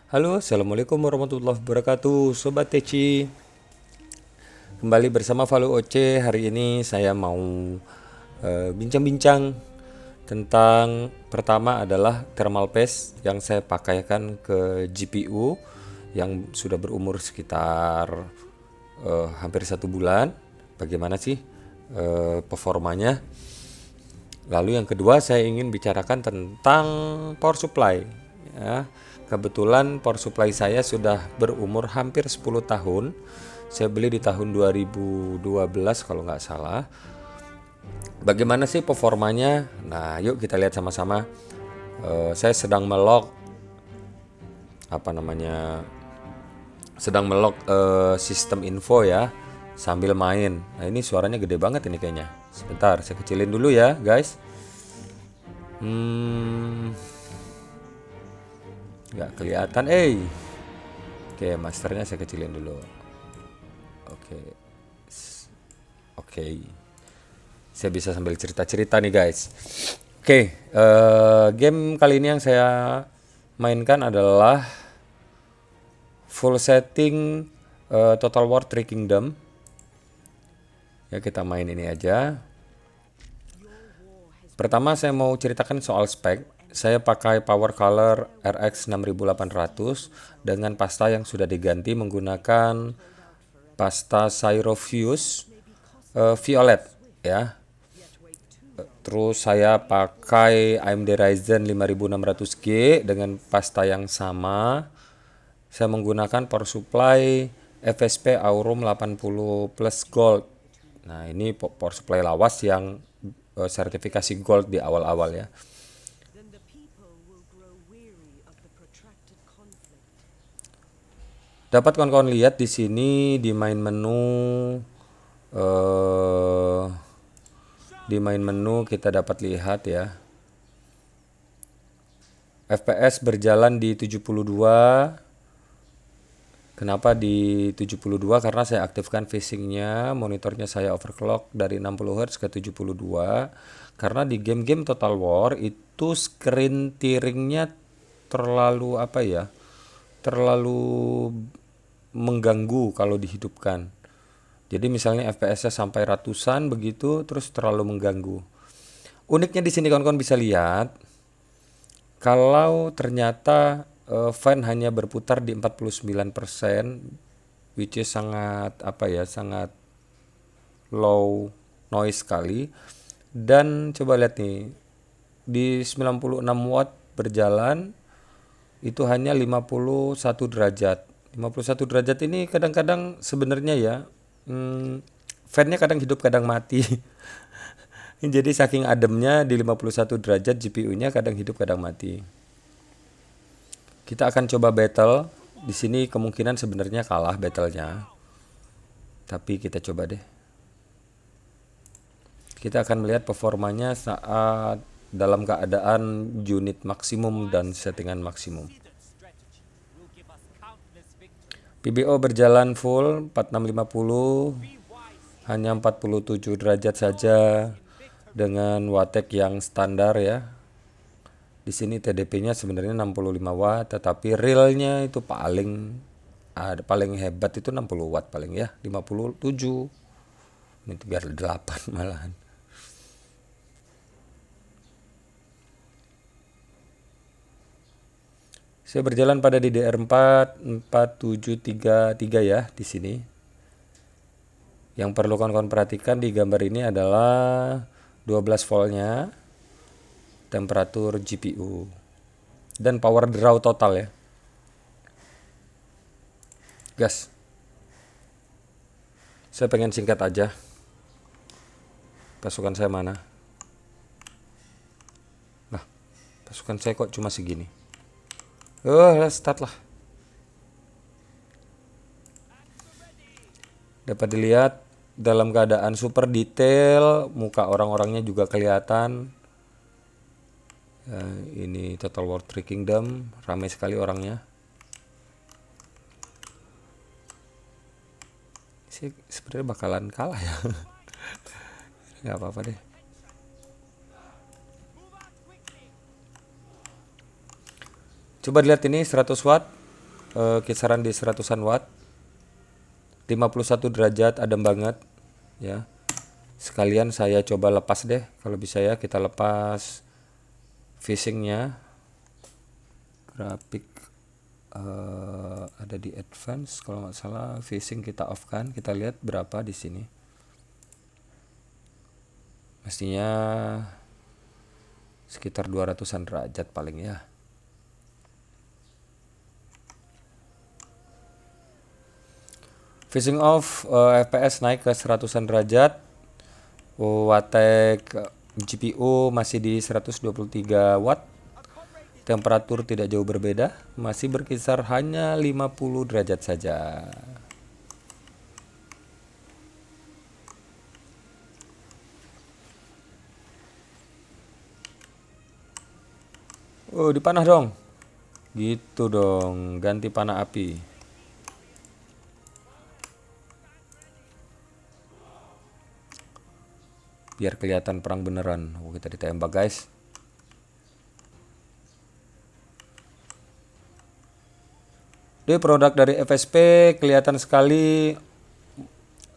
Halo, assalamualaikum warahmatullahi wabarakatuh, Sobat Teci. Kembali bersama Valo Oce. Hari ini saya mau bincang-bincang tentang pertama adalah thermal paste yang saya pakaikan ke GPU yang sudah berumur sekitar hampir 1 bulan. Bagaimana sih performanya? Lalu yang kedua saya ingin bicarakan tentang power supply ya. Kebetulan power supply saya sudah berumur hampir 10 tahun. Saya beli di tahun 2012 kalau nggak salah. Bagaimana sih performanya? Nah, yuk kita lihat sama-sama. Saya sedang melok apa namanya? Sedang melok sistem info ya sambil main. Nah, ini suaranya gede banget ini kayaknya. Sebentar, saya kecilin dulu ya, guys. Nggak kelihatan. Oke, masternya saya kecilin dulu. Oke. Oke. Saya bisa sambil cerita-cerita nih, guys. Oke, game kali ini yang saya mainkan adalah full setting Total War Three Kingdom. Ya, kita main ini aja. Pertama saya mau ceritakan soal spek. Saya pakai Power Color RX 6800 dengan pasta yang sudah diganti menggunakan pasta Cyrofuse Violet ya. Terus saya pakai AMD Ryzen 5600G dengan pasta yang sama. Saya menggunakan power supply FSP Aurum 80 Plus Gold. Nah, ini power supply lawas yang sertifikasi gold di awal-awal ya. Dapat kawan-kawan lihat di sini di main menu eh di main menu kita dapat lihat ya. FPS berjalan di 72. Kenapa di 72? Karena saya aktifkan facingnya, monitornya saya overclock dari 60 Hz ke 72. Karena di game-game Total War itu screen tearingnya terlalu apa ya? Terlalu mengganggu kalau dihidupkan. Jadi misalnya FPS-nya sampai ratusan begitu, terus terlalu mengganggu. Uniknya di sini kawan-kawan bisa lihat, kalau ternyata fan hanya berputar di 49%, which is sangat apa ya, sangat low noise sekali. Dan coba lihat nih, di 96 watt berjalan itu hanya 51 derajat. 51 derajat ini kadang-kadang sebenarnya ya, fan-nya kadang hidup kadang mati. Jadi saking ademnya di 51 derajat GPU-nya kadang hidup kadang mati. Kita akan coba battle. Di sini kemungkinan sebenarnya kalah battlenya. Tapi kita coba deh. Kita akan melihat performanya saat dalam keadaan unit maksimum dan settingan maksimum. PBO berjalan full 4650, hanya 47 derajat saja dengan watek yang standar ya. Di sini TDP-nya sebenarnya 65 watt, tetapi realnya itu paling hebat itu 60 watt paling ya, 57. Ini 38 malahan. Saya berjalan pada DDR4 4733 ya di sini. Yang perlu kawan-kawan perhatikan di gambar ini adalah 12 voltnya, temperatur GPU, dan power draw total ya. Gas. Saya pengen singkat aja. Pasukan saya mana? Nah, pasukan saya kok cuma segini. Start lah. Dapat dilihat dalam keadaan super detail, muka orang-orangnya juga kelihatan. Ini Total War Three Kingdom, ramai sekali orangnya. Sih sebenarnya bakalan kalah ya. Nggak apa-apa deh. Coba dilihat ini 100 watt. kisaran di 100-an watt. 51 derajat, adem banget ya. Sekalian saya coba lepas deh, kalau bisa ya kita lepas facingnya. Grafik ada di advance kalau nggak salah, facing kita off kan. Kita lihat berapa di sini. Mestinya sekitar 200-an derajat paling ya. Facing off, FPS naik ke 100-an derajat. Watek GPU masih di 123 watt. Temperatur tidak jauh berbeda, masih berkisar hanya 50 derajat saja. Oh, dipanah dong. Gitu dong, ganti panah api. Biar kelihatan perang beneran. Oh, kita ditembak, guys. Ini produk dari FSP kelihatan sekali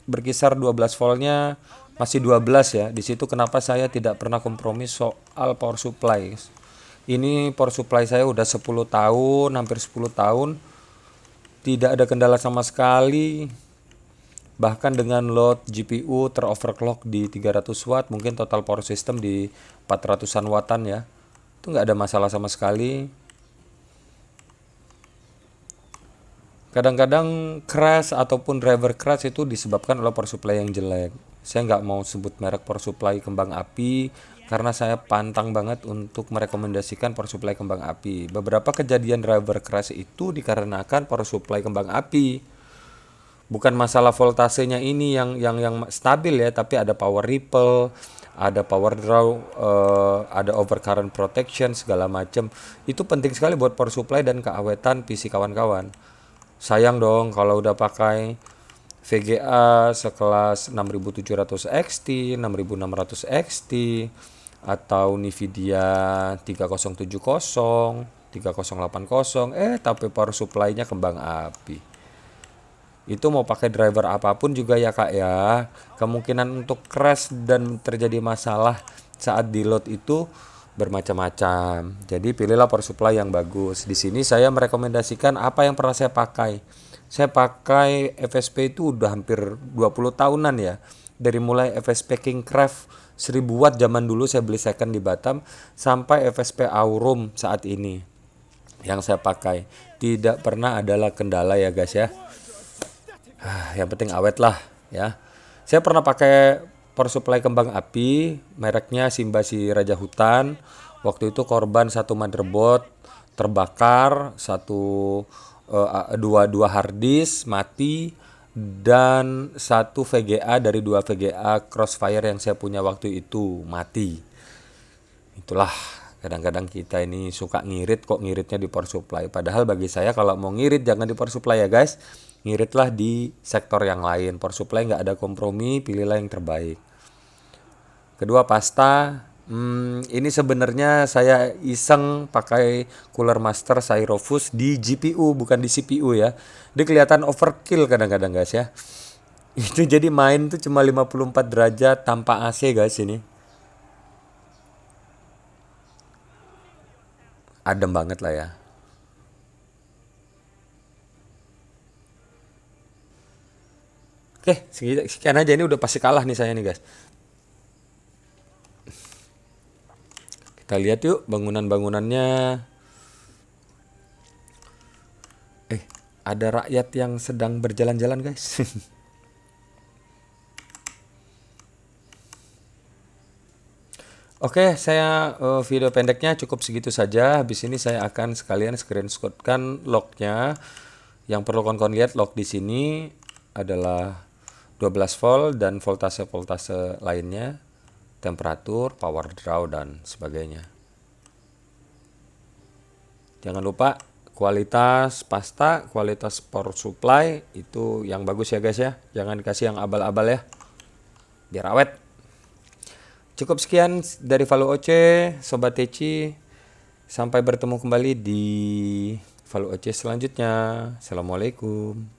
berkisar 12 voltnya masih 12 ya. Di situ kenapa saya tidak pernah kompromi soal power supply. Ini power supply saya udah 10 tahun, hampir 10 tahun. Tidak ada kendala sama sekali. Bahkan dengan load GPU teroverclock di 300 watt, mungkin total power system di 400-an wattan ya. Itu nggak ada masalah sama sekali. Kadang-kadang crash ataupun driver crash itu disebabkan oleh power supply yang jelek. Saya nggak mau sebut merek power supply kembang api karena saya pantang banget untuk merekomendasikan power supply kembang api. Beberapa kejadian driver crash itu dikarenakan power supply kembang api. Bukan masalah voltasenya ini yang stabil ya, tapi ada power ripple, ada power draw, ada overcurrent protection segala macam. Itu penting sekali buat power supply dan keawetan PC kawan-kawan. Sayang dong kalau udah pakai VGA sekelas 6700 XT, 6600 XT atau Nvidia 3070, 3080, tapi power supply-nya kembang api. Itu mau pakai driver apapun juga ya Kak ya, kemungkinan untuk crash dan terjadi masalah saat di load itu bermacam-macam. Jadi pilihlah power supply yang bagus. Di sini saya merekomendasikan apa yang pernah saya pakai. Saya pakai FSP itu udah hampir 20 tahunan ya. Dari mulai FSP Kingcraft 1000 watt zaman dulu saya beli second di Batam sampai FSP Aurum saat ini yang saya pakai. Tidak pernah adalah kendala ya guys ya. Yang penting awet lah ya. Saya pernah pakai power supply kembang api, mereknya Simbasi Raja Hutan. Waktu itu korban satu motherboard terbakar, dua hard disk mati, dan satu VGA dari dua VGA Crossfire yang saya punya waktu itu mati. Itulah, kadang-kadang kita ini suka ngirit, kok ngiritnya di power supply. Padahal bagi saya kalau mau ngirit jangan di power supply ya guys. Ngiritlah di sektor yang lain. Power supply nggak ada kompromi, pilihlah yang terbaik. Kedua pasta, ini sebenarnya saya iseng pakai Cooler Master Cyrofus di GPU bukan di CPU ya. Dia kelihatan overkill kadang-kadang guys ya. Itu jadi main tuh cuma 54 derajat tanpa AC guys ini. Adem banget lah ya. Oke, sekian aja, ini udah pasti kalah nih saya nih guys. Kita lihat yuk bangunan-bangunannya. Ada rakyat yang sedang berjalan-jalan guys. Oke, saya video pendeknya cukup segitu saja. Habis ini saya akan sekalian screenshotkan lognya. Yang perlu kawan-kawan lihat log di sini adalah 12 volt dan voltase-voltase lainnya, temperatur, power draw dan sebagainya. Jangan lupa kualitas pasta, kualitas power supply itu yang bagus ya guys ya. Jangan dikasih yang abal-abal ya. Biar awet. Cukup sekian dari Valo Oce, Sobat Teci. Sampai bertemu kembali di Follow aja selanjutnya. Assalamualaikum.